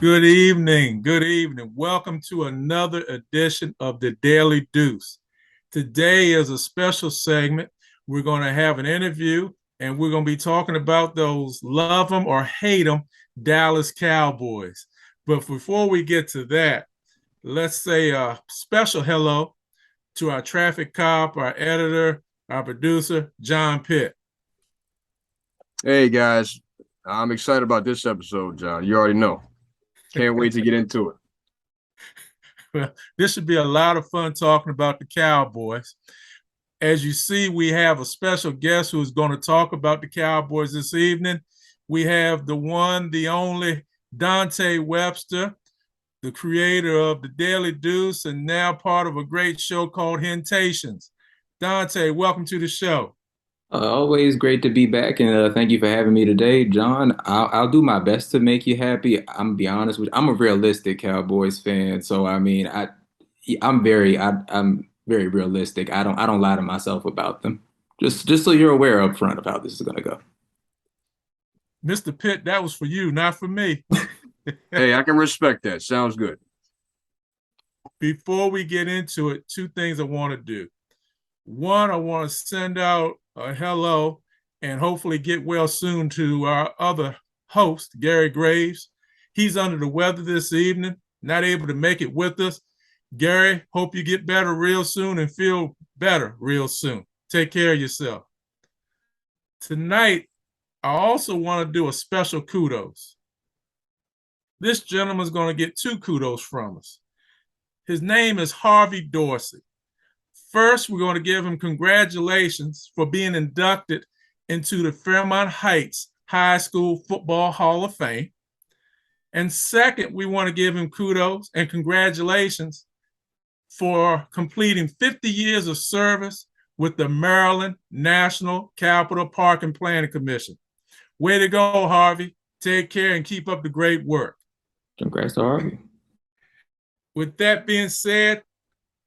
Good evening. Good evening. Welcome to another edition of the Daily Deuce. Today is a special segment. We're going to have an interview and we're going to be talking about those love them or hate them Dallas Cowboys. But before we get to that, let's say a special hello to our traffic cop, our editor, our producer, John Pitt. Hey guys, I'm excited about this episode, John. You already know. Can't wait to get into it. Well, this should be a lot of fun talking about the Cowboys. As you see, we have a special guest who is going to talk about the Cowboys this evening. We have the one, the only Dante Webster, the creator of the Daily Deuce, and now part of a great show called Hentations. Dante, welcome to the show. Always great to be back, and thank you for having me today, John. I'll do my best to make you happy. I'm gonna be honest with you. I'm a realistic Cowboys fan, so I mean, I'm very realistic. I don't lie to myself about them. Just so you're aware up front of how this is gonna go. Mr. Pitt, that was for you, not for me. Hey, I can respect that. Sounds good. Before we get into it, two things I want to do. One, I want to send out a hello and hopefully get well soon to our other host, Gary Graves. He's under the weather this evening, not able to make it with us. Gary, hope you get better real soon and feel better real soon. Take care of yourself. Tonight, I also want to do a special kudos. This gentleman's going to get two kudos from us. His name is Harvey Dorsey. First, we're going to give him congratulations for being inducted into the Fairmont Heights High School Football Hall of Fame. And second, we want to give him kudos and congratulations for completing 50 years of service with the Maryland National Capital Park and Planning Commission. Way to go, Harvey. Take care and keep up the great work. Congrats to Harvey. With that being said,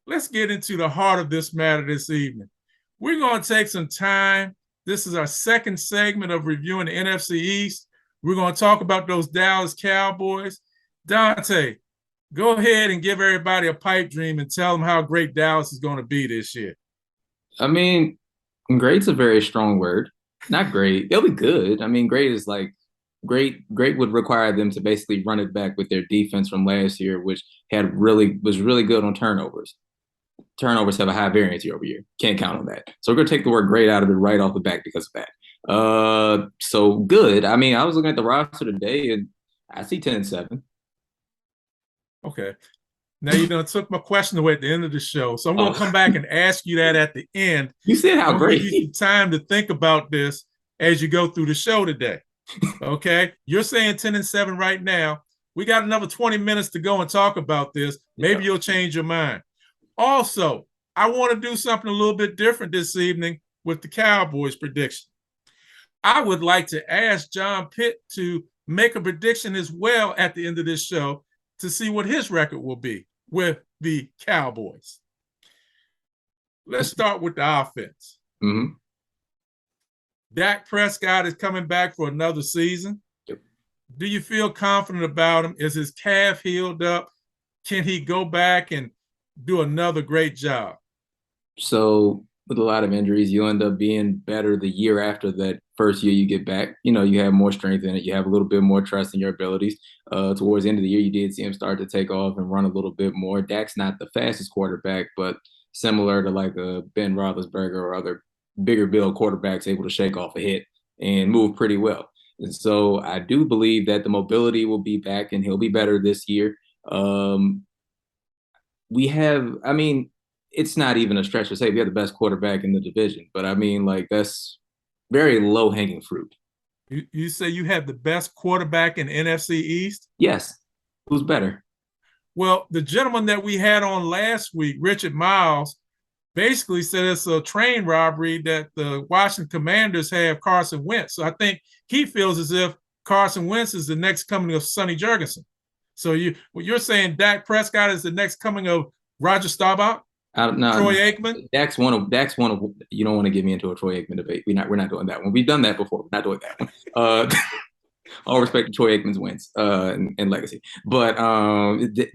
let's get into the heart of this matter this evening. We're going to take some time. This is our second segment of reviewing the NFC East. We're going to talk about those Dallas Cowboys. Dante, go ahead and give everybody a pipe dream and tell them how great Dallas is going to be this year. I mean, great's a very strong word. Not great. They'll be good. I mean, great is like great. Great would require them to basically run it back with their defense from last year, which was really good on turnovers. Turnovers have a high variance year over year. Can't count on that. So we're gonna take the word great out of it right off the bat because of that. So good. I mean, I was looking at the roster today and I see 10-7. Okay. Now you done took my question away at the end of the show. So I'm gonna come back and ask you that at the end. You said how great. Give you some time to think about this as you go through the show today. Okay. You're saying 10-7 right now. We got another 20 minutes to go and talk about this. Maybe you'll change your mind. Also, I want to do something a little bit different this evening with the Cowboys prediction. I would like to ask John Pitt to make a prediction as well at the end of this show to see what his record will be with the Cowboys. Let's start with the offense. Mm-hmm. Dak Prescott is coming back for another season. Yep. Do you feel confident about him? Is his calf healed up? Can he go back and do another great job? So with a lot of injuries, you end up being better the year after that first year you get back. You know, you have more strength in it. You have a little bit more trust in your abilities. Towards the end of the year, you did see him start to take off and run a little bit more. Dak's not the fastest quarterback, but similar to like a Ben Roethlisberger or other bigger build quarterbacks able to shake off a hit and move pretty well. And so I do believe that the mobility will be back and he'll be better this year. I mean, it's not even a stretch to say we have the best quarterback in the division, but I mean, like, that's very low hanging fruit. You say you have the best quarterback in NFC East? Yes. Who's better? Well, the gentleman that we had on last week, Richard Miles, basically said it's a train robbery that the Washington Commanders have Carson Wentz. So I think he feels as if Carson Wentz is the next coming of Sonny Jurgensen. So you're saying Dak Prescott is the next coming of Roger Staubach, No, Troy Aikman? Dak's one of. You don't want to get me into a Troy Aikman debate. We're not doing that one. We've done that before. We're not doing that one. All respect to Troy Aikman's wins and legacy. But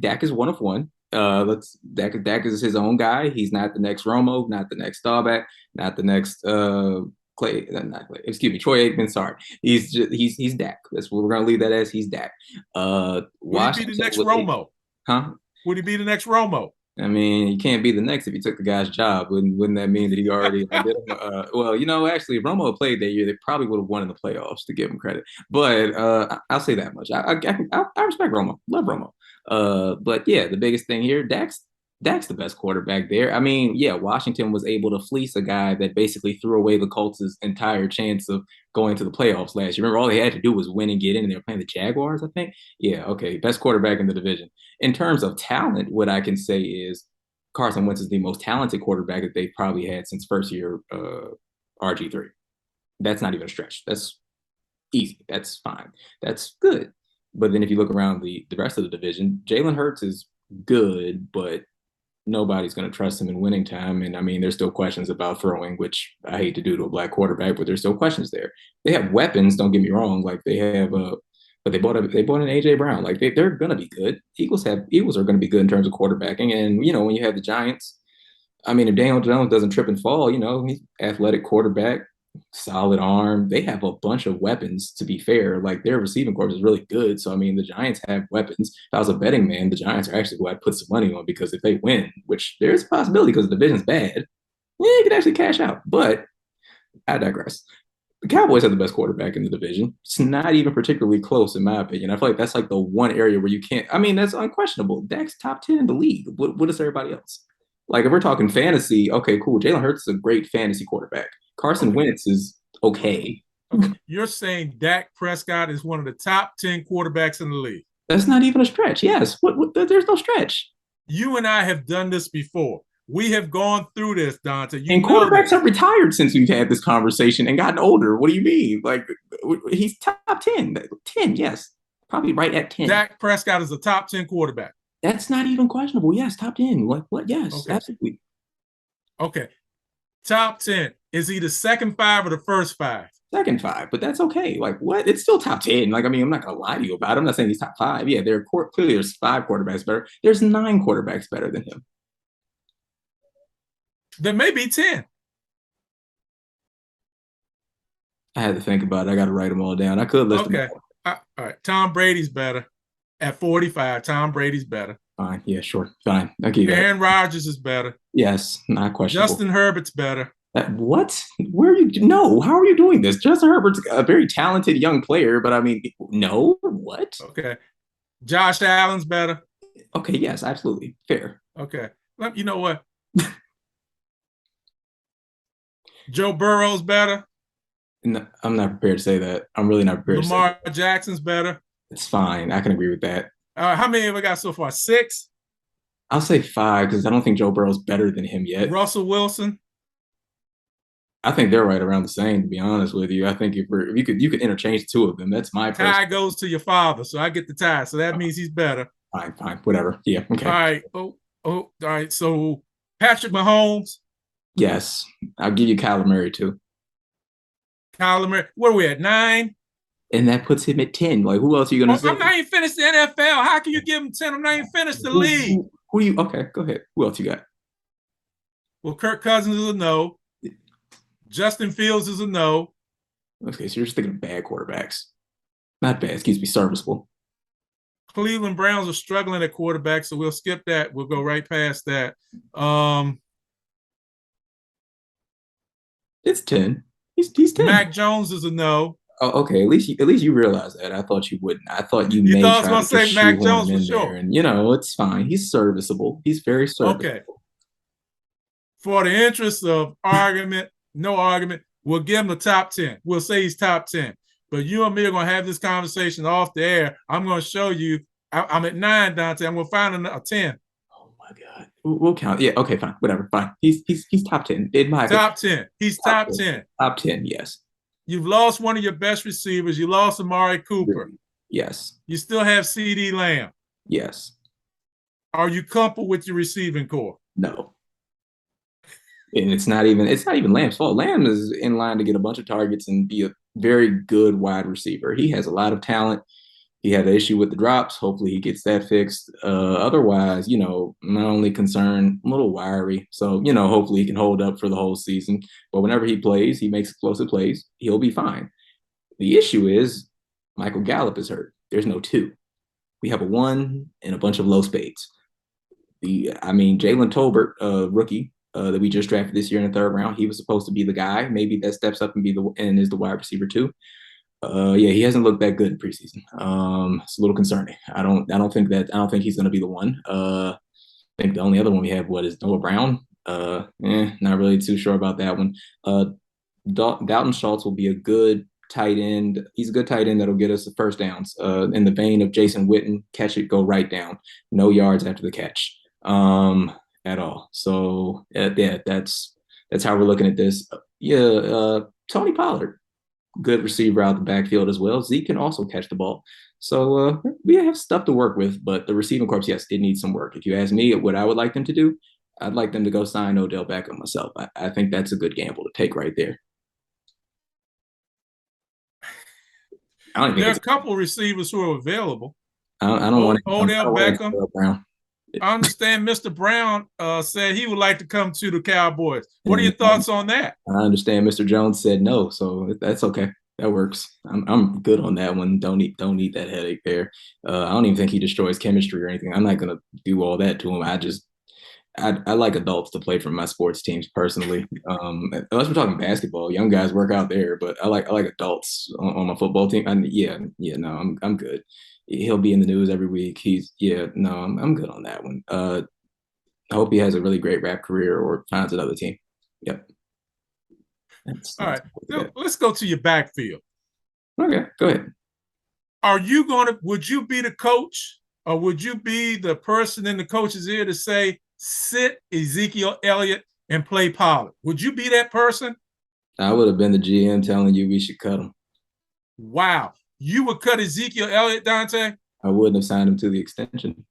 Dak is one of one. Dak is his own guy. He's not the next Romo, not the next Staubach, not the next Clay, not Clay, excuse me, Troy Aikman. Sorry, he's Dak. That's what we're gonna leave that as. He's Dak. Would he be the Washington next was Romo? huh? Would he be the next Romo? I mean, you can't be the next if you took the guy's job. Wouldn't that mean that he already did him? Well, actually, if Romo played that year, they probably would have won in the playoffs to give him credit. But I'll say that much. I respect Romo. Love Romo. But yeah, the biggest thing here, Dak's the best quarterback there. I mean, yeah, Washington was able to fleece a guy that basically threw away the Colts' entire chance of going to the playoffs last year. Remember, all they had to do was win and get in, and they were playing the Jaguars, I think. Yeah, okay, best quarterback in the division. In terms of talent, what I can say is Carson Wentz is the most talented quarterback that they've probably had since first year RG3. That's not even a stretch. That's easy. That's fine. That's good. But then if you look around the rest of the division, Jalen Hurts is good, but nobody's going to trust him in winning time. And I mean, there's still questions about throwing, which I hate to do to a black quarterback, but there's still questions there. They have weapons. Don't get me wrong. Like they have but they bought an AJ Brown. Like they're gonna be good. Eagles are gonna be good in terms of quarterbacking. And when you have the Giants, I mean, if Daniel Jones doesn't trip and fall, he's athletic quarterback, solid arm. They have a bunch of weapons. To be fair, like their receiving corps is really good. So I mean, the Giants have weapons. If I was a betting man, the Giants are actually who I'd put some money on because if they win, which there's a possibility because the division's bad, you could actually cash out. But I digress. The Cowboys have the best quarterback in the division. It's not even particularly close, in my opinion. I feel like that's like the one area where you can't. I mean, that's unquestionable. Dak's top 10 in the league. What is everybody else? Like, if we're talking fantasy, okay, cool. Jalen Hurts is a great fantasy quarterback. Carson Wentz is okay. You're saying Dak Prescott is one of the top 10 quarterbacks in the league. That's not even a stretch. Yes. There's no stretch. You and I have done this before. We have gone through this, Dante. And quarterbacks have retired since we've had this conversation and gotten older. What do you mean? Like, he's top 10. 10, yes. Probably right at 10. Dak Prescott is a top 10 quarterback. That's not even questionable. Yes, top 10. What? Yes, okay. Absolutely. Okay. Top 10. Is he the second five or the first five? Second five, but that's okay. Like, what? It's still top 10. Like, I mean, I'm not going to lie to you about it. I'm not saying he's top five. Yeah, clearly there's 5 quarterbacks better. There's 9 quarterbacks better than him. There may be 10. I had to think about it. I got to write them all down. I could list them all right. Tom Brady's better. At 45, Tom Brady's better. Fine. Yeah, sure. Fine. I'll give you Aaron Rodgers is better. Yes, not questionable. Justin Herbert's better. What? Where are you? No, how are you doing this? Justin Herbert's a very talented young player, but I mean, no. What? Okay. Josh Allen's better. Okay, yes, absolutely. Fair. Okay. You know what? Joe Burrow's better. No, I'm not prepared to say that. I'm really not prepared Lamar to say that. Jackson's better. It's fine. I can agree with that. How many have we got so far? 6? I'll say 5 because I don't think Joe Burrow's better than him yet. Russell Wilson. I think they're right around the same, to be honest with you. I think if you could interchange the 2 of them. That's my tie goes to your father, so I get the tie. So that means he's better. Fine, whatever. Yeah, okay. All right. All right. So Patrick Mahomes. Yes, I'll give you Kyler Murray too. Kyler Murray. What are we at, 9? And that puts him at 10. Like, who else are you going to say? I'm not even finished the NFL. How can you give him 10? I'm not even finished the league. Who you? Okay, go ahead. Who else you got? Well, Kirk Cousins is a no. Justin Fields is a no. Okay, so you're just thinking of bad quarterbacks. Not bad, excuse me, serviceable. Cleveland Browns are struggling at quarterback, so we'll skip that. We'll go right past that. It's 10. He's 10. Mac Jones is a no. Oh, okay. At least you realize that. I thought you wouldn't. I thought you may thought I try was to going to say Mac Jones for sure. And it's fine. He's serviceable. He's very serviceable. Okay. For the interest of argument, no argument, we'll give him the top 10. We'll say he's top 10. But you and me are going to have this conversation off the air. I'm going to show you. I'm at 9, Dante. I'm going to find a 10. Oh my God. We'll count. Yeah. Okay. Fine. Whatever. Fine. He's top 10 in my top 10. He's top 10. Top 10. Yes. You've lost one of your best receivers. You lost Amari Cooper. Yes. You still have CD Lamb. Yes. Are you comfortable with your receiving core? No. And it's not even Lamb's fault. Lamb is in line to get a bunch of targets and be a very good wide receiver. He has a lot of talent. He had an issue with the drops. Hopefully he gets that fixed. Otherwise, my only concern, a little wiry. So, hopefully he can hold up for the whole season. But whenever he plays, he makes explosive plays. He'll be fine. The issue is Michael Gallup is hurt. There's no two. We have a one and a bunch of low spades. Jalen Tolbert, rookie, that we just drafted this year in the third round, he was supposed to be the guy. Maybe that steps up and is the wide receiver too. He hasn't looked that good in preseason. It's a little concerning. I don't think he's going to be the one. I think the only other one we have, is Noah Brown? Not really too sure about that one. Dalton Schultz will be a good tight end. He's a good tight end that'll get us the first downs. In the vein of Jason Witten, catch it, go right down. No yards after the catch at all. So that's how we're looking at this. Tony Pollard, good receiver out the backfield as well. Zeke can also catch the ball. So we have stuff to work with, but the receiving corps, yes, it needs some work. If you ask me what I would like them to do, I'd like them to go sign Odell Beckham myself. I think that's a good gamble to take right there. There are a couple of receivers who are available. I don't want Odell Beckham. Brown. I understand Mr. Brown said he would like to come to the Cowboys. What are your thoughts on that? I understand Mr. Jones said no, so that's okay. That works. I'm good on that one. Don't need that headache there. I don't even think he destroys chemistry or anything. I'm not gonna do all that to him. I like adults to play for my sports teams personally. Unless we're talking basketball, young guys work out there, but I like adults on my football team. I'm good. He'll be in the news every week. I'm good on that one. I hope he has a really great rap career or finds another team. Yep. All right. Let's go to your backfield. Okay, go ahead. Would you be the coach, or would you be the person in the coach's ear to say, sit Ezekiel Elliott and play Pollard? Would you be that person? I would have been the GM telling you we should cut him. Wow. You would cut Ezekiel Elliott, Dante? I wouldn't have signed him to the extension.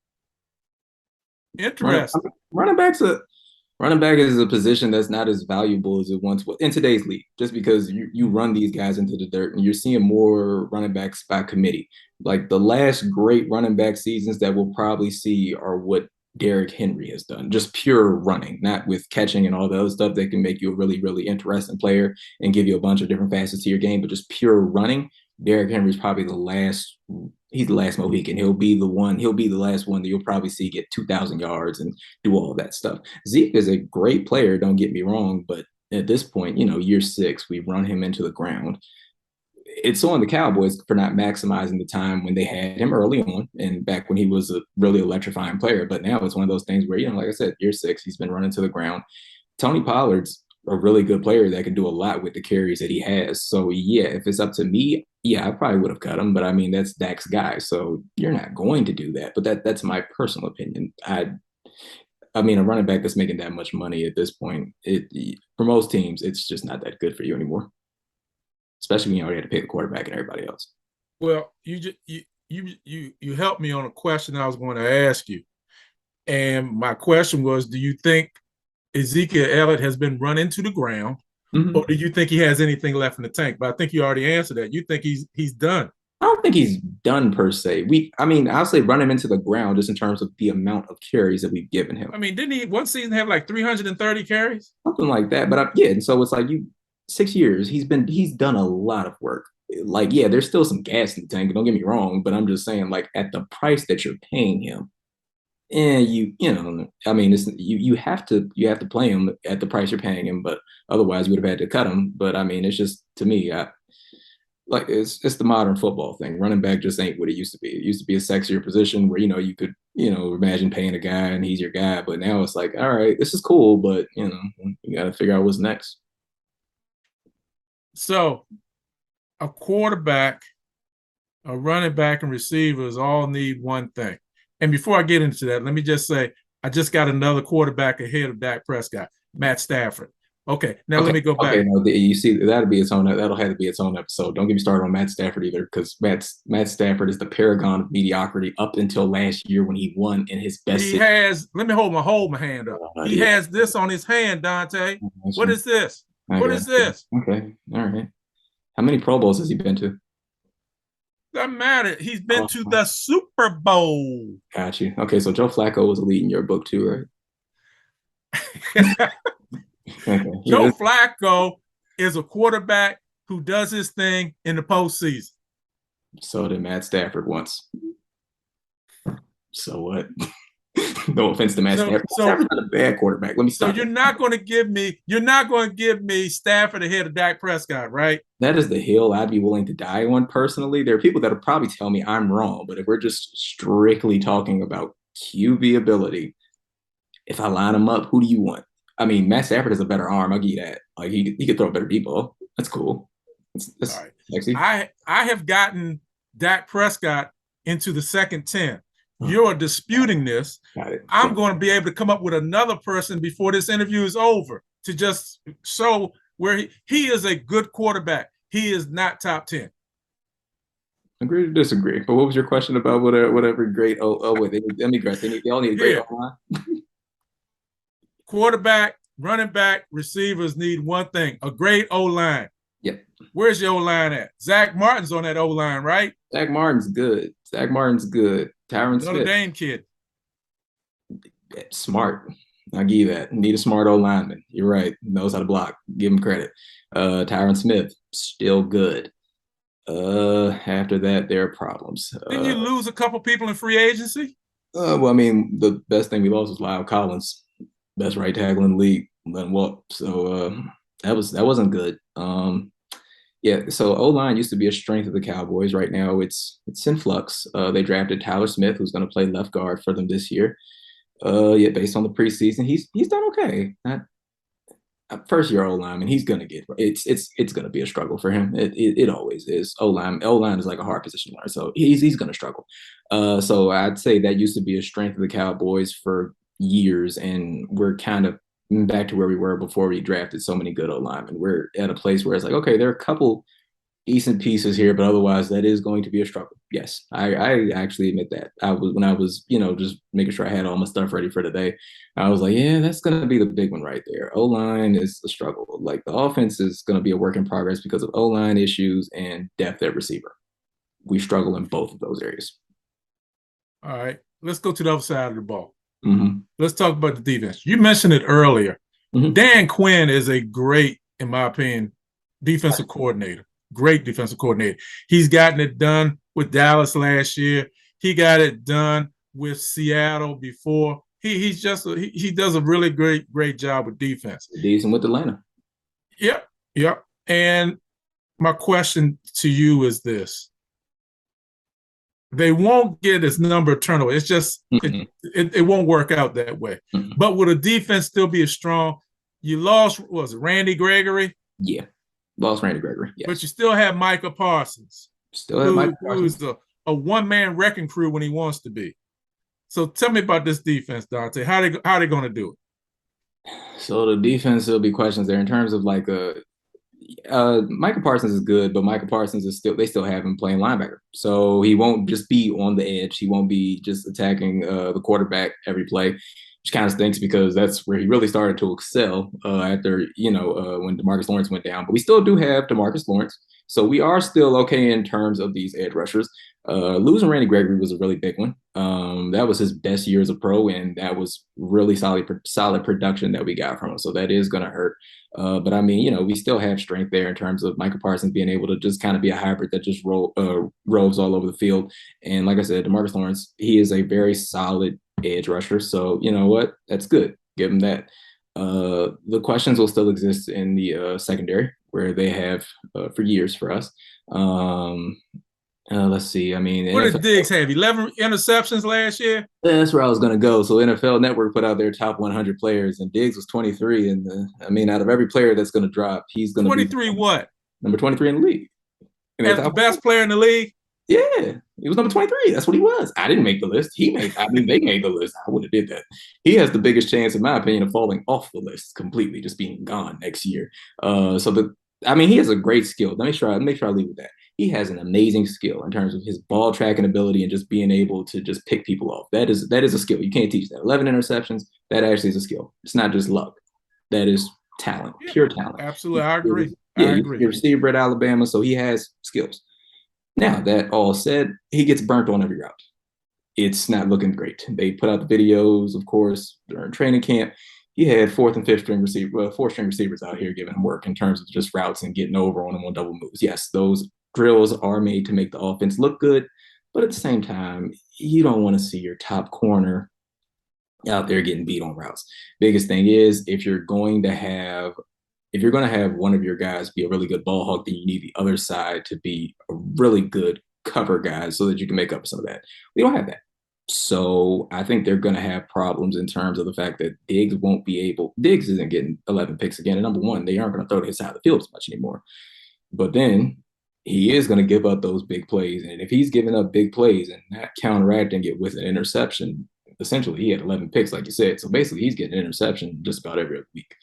Interesting. Running back is a position that's not as valuable as it once was in today's league, just because you run these guys into the dirt and you're seeing more running backs by committee. Like the last great running back seasons that we'll probably see are what Derrick Henry has done, just pure running, not with catching and all the other stuff that can make you a really, really interesting player and give you a bunch of different facets to your game, but just pure running. Derrick Henry's probably he's the last Mohican. He'll be the last one that you'll probably see get 2,000 yards and do all of that stuff. Zeke is a great player, don't get me wrong, but at this point, year 6, we've run him into the ground. It's on the Cowboys for not maximizing the time when they had him early on and back when he was a really electrifying player. But now it's one of those things where, like I said, year 6, he's been running to the ground. Tony Pollard's a really good player that can do a lot with the carries that he has. So, if it's up to me, I probably would have cut him. But, that's Dak's guy. So you're not going to do that. But that's my personal opinion. A running back that's making that much money at this point, for most teams, it's just not that good for you anymore. Especially when you already had to pay the quarterback and everybody else. Well, you helped me on a question I was going to ask you. And my question was, do you think Ezekiel Elliott has been run into the ground, or do you think he has anything left in the tank? But I think you already answered that. You think he's done. I don't think he's done per se. I'll say run him into the ground just in terms of the amount of carries that we've given him. Didn't he one season have like 330 carries? Something like that. But and so it's like 6 years, he's done a lot of work. There's still some gas in the tank, don't get me wrong, but I'm just saying, at the price that you're paying him, and you have to play him at the price you're paying him, but otherwise you would have had to cut him. But it's just, to me, it's the modern football thing. Running back just ain't what it used to be. It used to be a sexier position where, you could, imagine paying a guy and he's your guy, but now it's like, all right, this is cool, but you got to figure out what's next. So a quarterback, a running back, and receivers all need one thing. And before I get into that, let me just say, I just got another quarterback ahead of Dak Prescott, Matt Stafford. Okay, let me go back. Okay, no, you see, that'll have to be its own episode. Don't get me started on Matt Stafford either, because Matt Stafford is the paragon of mediocrity up until last year when he won in his best. Let me hold my hand up. He has this on his hand, Dante. What is this? What is this? Okay, all right. How many Pro Bowls has he been to? Doesn't matter. He's been Oh, to the Super Bowl. got you. Okay, so Joe Flacco was elite in your book too, right? Okay. Joe Yeah. Flacco is a quarterback who does his thing in the postseason. So did Matt Stafford once. So what? No offense to Matt So, Stafford. so, Stafford's not a bad quarterback. Let me so stop you're that. not going to give me Stafford ahead of Dak Prescott, right? That is the hill I'd be willing to die on personally. There are people that will probably tell me I'm wrong, but if we're just strictly talking about QB ability, if I line them up, who do you want? I mean, Matt Stafford has a better arm. I'll give you that. Like he could throw a better deep ball. That's cool. All That's right. sexy. I have gotten Dak Prescott into the second 10. You're disputing this. Got it. I'm going to be able to come up with another person before this interview is over to just show where he is a good quarterback. He is not top 10. Agree to disagree. But what was your question about whatever great? Oh wait, let me guess. They all need a great Yeah. O-line. Quarterback, running back, receivers need one thing: a great O line. Yep. Where's your O line at? Zach Martin's on that O line, right? Zach Martin's good. Zach Martin's good. Tyron Notre Smith, Dame kid. smart. I'll give you that. Need a smart old lineman. You're right. Knows how to block. Give him credit. Tyron Smith, still good. After that, there are problems. Didn't you lose a couple people in free agency? Well, I mean, the best thing we lost was Lyle Collins, best right tackle in the league. Let him walk. So that wasn't good. Yeah. So O line used to be a strength of the Cowboys. Right now, it's in flux. They drafted Tyler Smith, who's going to play left guard for them this year. Yeah, based on the preseason, he's done okay. Not first year O lineman, he's gonna get it's gonna be a struggle for him. It always is. O line is like a hard position to learn, so he's gonna struggle. So I'd say that used to be a strength of the Cowboys for years, and we're kind of back to where we were before we drafted so many good O linemen. We're at a place where it's like, okay, there are a couple decent pieces here, but otherwise that is going to be a struggle. Yes, I actually admit that. When I was, just making sure I had all my stuff ready for today, I was like, yeah, that's gonna be the big one right there. O-line is a struggle. Like the offense is gonna be a work in progress because of O-line issues and depth at receiver. We struggle in both of those areas. All right. Let's go to the other side of the ball. Mm-hmm. Let's talk about the defense. You mentioned it earlier. Mm-hmm. Dan Quinn is a great, in my opinion, defensive coordinator. Great defensive coordinator. He's gotten it done with Dallas last year. He got it done with Seattle before. He does a really great job with defense. Decent with Atlanta. Yep. And my question to you is this: they won't get this number of turnovers. It's just it won't work out that way. Mm-hmm. But will the defense still be as strong? You lost, was it Randy Gregory? Yeah. Lost Randy Gregory. Yes. But you still have Micah Parsons. Still have Micah Parsons. Who's a one-man wrecking crew when he wants to be. So tell me about this defense, Dante. How they going to do it? So the defense, there'll be questions there in terms of like Micah Parsons is good, but Micah Parsons they still have him playing linebacker. So he won't just be on the edge. He won't be just attacking the quarterback every play, which kind of stinks because that's where he really started to excel after, when DeMarcus Lawrence went down. But we still do have DeMarcus Lawrence. So we are still okay in terms of these edge rushers. Losing Randy Gregory was a really big one. That was his best year as a pro, and that was really solid production that we got from him. So that is going to hurt. But I mean, we still have strength there in terms of Micah Parsons being able to just kind of be a hybrid that just roves all over the field. And like I said, DeMarcus Lawrence, he is a very solid edge rusher. So you know what? That's good. Give him that. The questions will still exist in the secondary where they have for years for us. Let's see. I mean, what did Diggs have? 11 interceptions last year? That's where I was going to go. So NFL Network put out their top 100 players, and Diggs was 23. And out of every player that's going to drop, he's going to be 23 what? Number 23 in the league. As the best player in the league? Yeah, he was number 23. That's what he was. I didn't make the list. They made the list. I wouldn't have did that. He has the biggest chance, in my opinion, of falling off the list completely, just being gone next year. He has a great skill. Make sure I leave with that. He has an amazing skill in terms of his ball tracking ability and just being able to just pick people off. That is a skill. You can't teach that. 11 interceptions, that actually is a skill. It's not just luck. That is talent, pure talent. Absolutely. I agree. Yeah, I he's agree. a receiver at Alabama, so he has skills. Now, that all said, he gets burnt on every route. It's not looking great. They put out the videos, of course, during training camp. He had fourth and fifth string fourth string receivers out here giving him work in terms of just routes and getting over on them on double moves. Yes, those drills are made to make the offense look good, but at the same time, you don't want to see your top corner out there getting beat on routes. Biggest thing is if you're going to have one of your guys be a really good ball hawk, then you need the other side to be a really good cover guy so that you can make up some of that. We don't have that. So I think they're going to have problems in terms of the fact that Diggs isn't getting 11 picks again. And number one, they aren't going to throw to his side of the field as much anymore. But then he is going to give up those big plays. And if he's giving up big plays and not counteracting it with an interception, essentially he had 11 picks, like you said. So basically he's getting an interception just about every other week,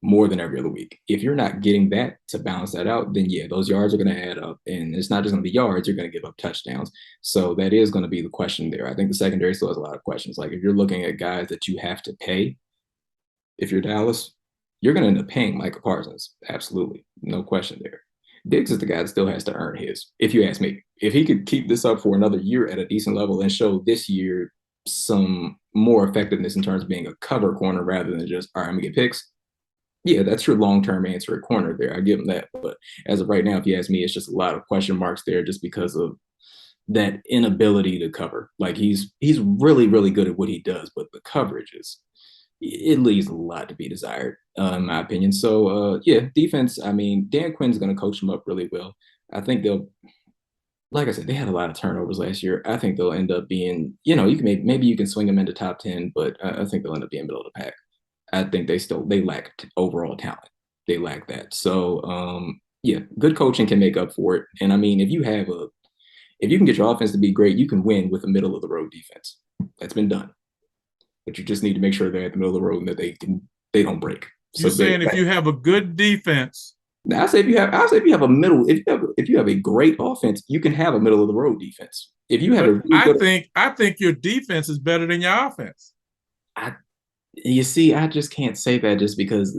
more than every other week. If you're not getting that to balance that out, then yeah, those yards are going to add up. And it's not just going to be yards, you're going to give up touchdowns. So that is going to be the question there. I think the secondary still has a lot of questions. Like if you're looking at guys that you have to pay, if you're Dallas, you're going to end up paying Micah Parsons. Absolutely. No question there. Diggs is the guy that still has to earn his, if you ask me. If he could keep this up for another year at a decent level and show this year some more effectiveness in terms of being a cover corner rather than just, all right, I'm going to get picks. Yeah, that's your long-term answer at corner there. I give him that. But as of right now, if you ask me, it's just a lot of question marks there just because of that inability to cover. Like he's really, really good at what he does, but the coverage it leaves a lot to be desired, in my opinion. So yeah, defense, I mean, Dan Quinn's going to coach them up really well. I think like I said, they had a lot of turnovers last year. I think they'll end up being, you can maybe you can swing them into top 10, but I think they'll end up being middle of the pack. I think they lack overall talent. They lack that. So yeah, good coaching can make up for it. And I mean, if you can get your offense to be great, you can win with a middle of the road defense. That's been done. But you just need to make sure they're at the middle of the road and that they don't break. You're saying if you have a good defense. I say if you have a great offense, you can have a middle of the road defense. If you have I think your defense is better than your offense. You see, I just can't say that just because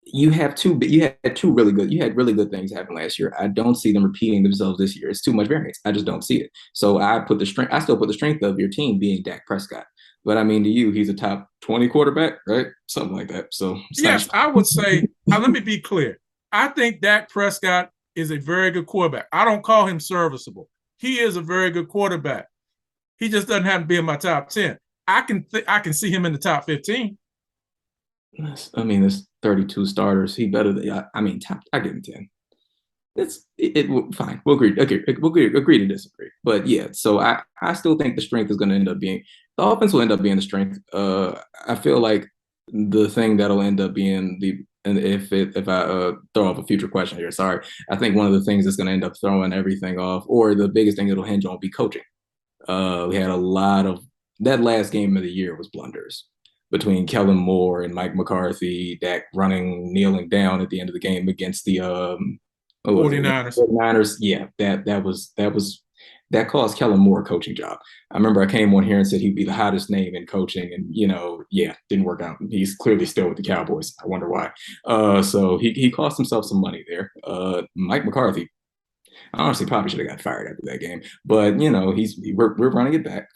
you had really good things happen last year. I don't see them repeating themselves this year. It's too much variance. I just don't see it. So I still put the strength of your team being Dak Prescott. But I mean, to you, he's a top 20 quarterback, right? Something like that. So yes, I would say, let me be clear. I think Dak Prescott is a very good quarterback. I don't call him serviceable. He is a very good quarterback. He just doesn't have to be in my top 10. I can see him in the top 15. I mean, there's 32 starters. He better than I give him 10. Fine. We'll agree. Okay, we'll agree to disagree. But yeah, so I still think the strength is going to end up being the offense will end up being the strength. I feel like the thing that'll end up being if I throw off a future question here, sorry, I think one of the things that's going to end up throwing everything off, or the biggest thing it'll hinge on, will be coaching. We had a lot of that last game of the year was blunders between Kellen Moore and Mike McCarthy, Dak kneeling down at the end of the game against the 49ers. 49ers. Yeah, that cost Kellen Moore a coaching job. I remember I came on here and said he'd be the hottest name in coaching, and didn't work out. He's clearly still with the Cowboys. I wonder why. So he cost himself some money there. Mike McCarthy, honestly, probably should have got fired after that game, but we're running it back.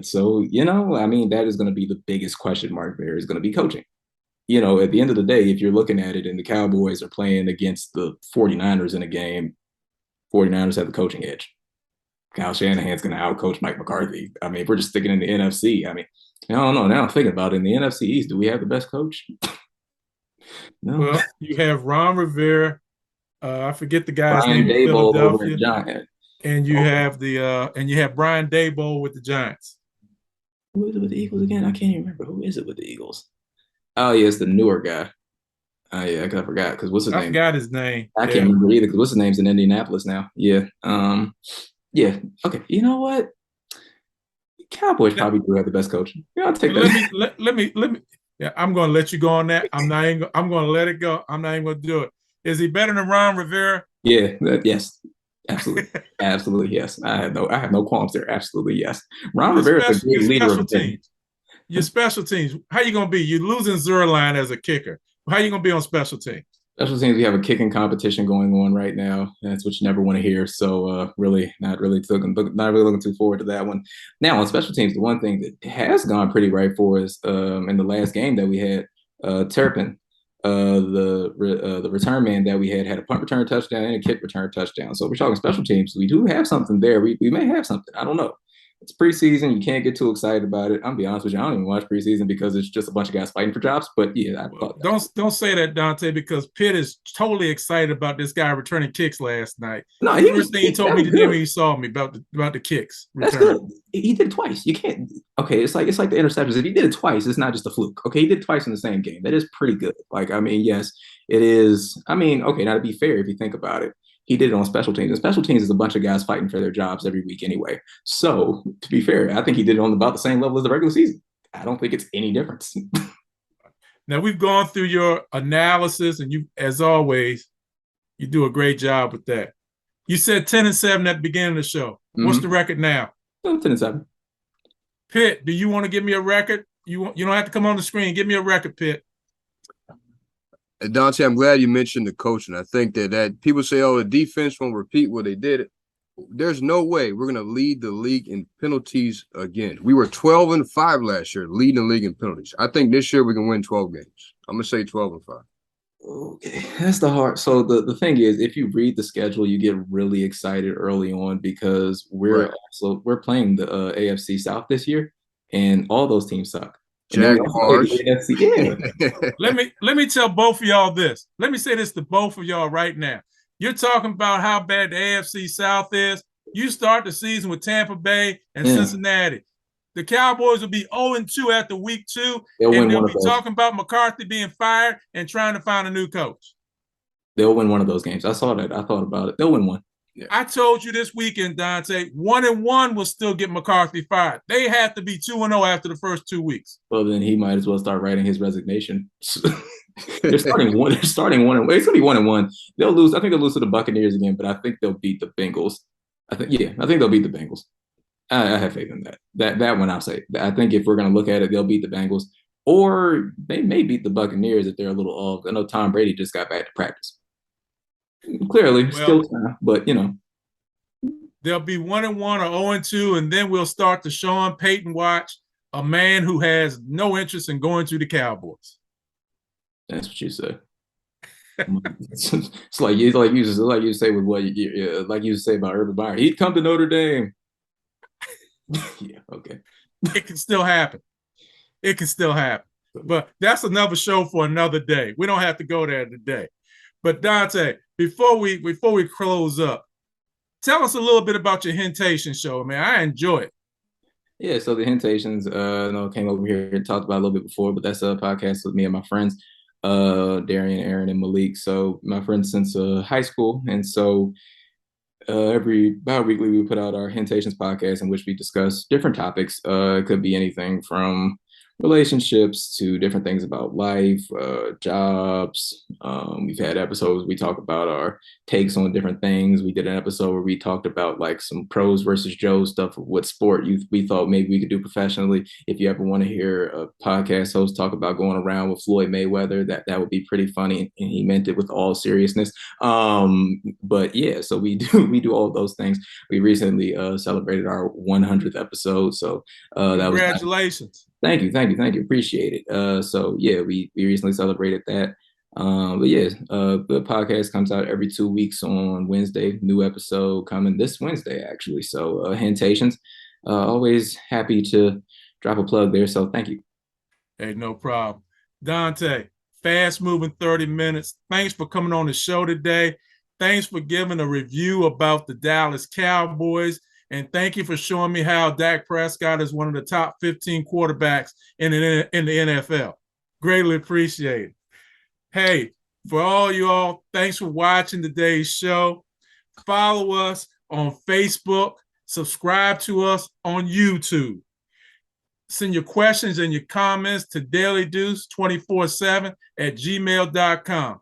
So I mean, that is going to be the biggest question mark there is going to be coaching. At the end of the day, if you're looking at it and the Cowboys are playing against the 49ers in a game, 49ers have the coaching edge. Kyle Shanahan's going to outcoach Mike McCarthy. I mean, if we're just sticking in the NFC, I mean, I don't know. Now I'm thinking about it. In the NFC East, do we have the best coach? No. Well, you have Ron Rivera. I forget the guy's Brian name in Philadelphia. Giants. And you have Brian Daboll with the Giants. Who is it with the Eagles again? I can't even remember. Who is it with the Eagles? Oh, yeah, it's the newer guy. I forgot because what's his name? I forgot his name. I can't remember either because what's his name's in Indianapolis now. Yeah. Yeah. Okay. You know what? Cowboys probably do have the best coach. Yeah, I'll take that. Let me. Yeah, I'm going to let you go on that. I'm going to let it go. I'm not even going to do it. Is he better than Ron Rivera? Yeah. Yes. Absolutely. Absolutely. Yes. I have no qualms there. Absolutely. Yes. Ron Rivera is a great leader of the team. Your special teams. How you going to be? You're losing Zerline as a kicker. How you going to be on special teams? Special teams, we have a kicking competition going on right now. That's what you never want to hear. So really, not really looking too forward to that one. Now on special teams, the one thing that has gone pretty right for us in the last game that we had, Turpin, the return man that we had a punt return touchdown and a kick return touchdown. So we're talking special teams. We do have something there. We may have something. I don't know. It's preseason. You can't get too excited about it. I'll be honest with you. I don't even watch preseason because it's just a bunch of guys fighting for jobs. But yeah, I thought that. Don't say that, Dante, because Pitt is totally excited about this guy returning kicks last night. No, the first thing he told me today when he saw me about the kicks. That's good. He did it twice. You can't. Okay, it's like the interceptions. If he did it twice, it's not just a fluke. Okay, he did it twice in the same game. That is pretty good. Like, I mean, yes, it is. I mean, okay, now to be fair, if you think about it, he did it on special teams. And special teams is a bunch of guys fighting for their jobs every week anyway. So to be fair, I think he did it on about the same level as the regular season. I don't think it's any difference. Now we've gone through your analysis, and you, as always, you do a great job with that. You said 10-7 at the beginning of the show. Mm-hmm. What's the record now? 10-7. Pitt, do you want to give me a record? You don't have to come on the screen. Give me a record, Pitt. Dante, I'm glad you mentioned the coaching. I think that people say, oh, the defense won't repeat what they did. There's no way we're going to lead the league in penalties again. We were 12-5 last year, leading the league in penalties. I think this year we can win 12 games. I'm going to say 12-5. Okay, that's the hard. So the thing is, if you read the schedule, you get really excited early on because we're playing the AFC South this year, and all those teams suck. Jaguars. Yeah. Let me tell both of y'all this. Let me say this to both of y'all right now. You're talking about how bad the AFC South is. You start the season with Tampa Bay and Cincinnati. The Cowboys will be 0-2 after week 2, and they'll be talking about McCarthy being fired and trying to find a new coach. They'll win one of those games. I saw that. I thought about it. They'll win one. Yeah. I told you this weekend, Dante, 1-1 will still get McCarthy fired. They have to be 2-0 after the first 2 weeks. Well, then he might as well start writing his resignation. They're starting one. It's going to be 1-1. They'll lose. I think they'll lose to the Buccaneers again, but I think they'll beat the Bengals. I think they'll beat the Bengals. I have faith in that. That one I'll say. I think if we're going to look at it, they'll beat the Bengals, or they may beat the Buccaneers if they're a little off. I know Tom Brady just got back to practice. Clearly, still time, but they'll be 1-1 or 0-2, and then we'll start the Sean Payton watch, a man who has no interest in going to the Cowboys. That's what you say. It's like you say with what like you say about Urban Meyer. He'd come to Notre Dame. Yeah, okay. It can still happen. It can still happen. But that's another show for another day. We don't have to go there today. But Dante, before we close up, tell us a little bit about your Hentation show, man. I enjoy it. Yeah, so the Hentations, came over here and talked about it a little bit before, but that's a podcast with me and my friends, Darian, Aaron, and Malik. So my friends since high school, and so every bi-weekly we put out our Hentations podcast in which we discuss different topics. It could be anything from relationships to different things about life, jobs. We've had episodes we talk about our takes on different things. We did an episode where we talked about like some pros versus Joe stuff of what sport we thought maybe we could do professionally. If you ever want to hear a podcast host talk about going around with Floyd Mayweather, that would be pretty funny, and he meant it with all seriousness. But yeah, so we do all of those things. We recently celebrated our 100th episode, so that was congratulations. Thank you. Appreciate it. So yeah, we recently celebrated that. But yeah, the podcast comes out every 2 weeks on Wednesday. New episode coming this Wednesday, actually. So Hentations, always happy to drop a plug there. So thank you. Hey, no problem. Dante, fast moving 30 minutes. Thanks for coming on the show today. Thanks for giving a review about the Dallas Cowboys. And thank you for showing me how Dak Prescott is one of the top 15 quarterbacks in the NFL. Greatly appreciated. Hey, for all you all, thanks for watching today's show. Follow us on Facebook. Subscribe to us on YouTube. Send your questions and your comments to dailydeuce247@gmail.com.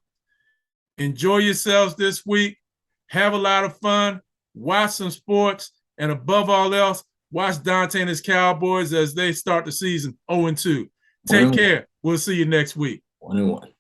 Enjoy yourselves this week. Have a lot of fun. Watch some sports. And above all else, watch Dante and his Cowboys as they start the season 0-2. Take care. We'll see you next week. 1-1.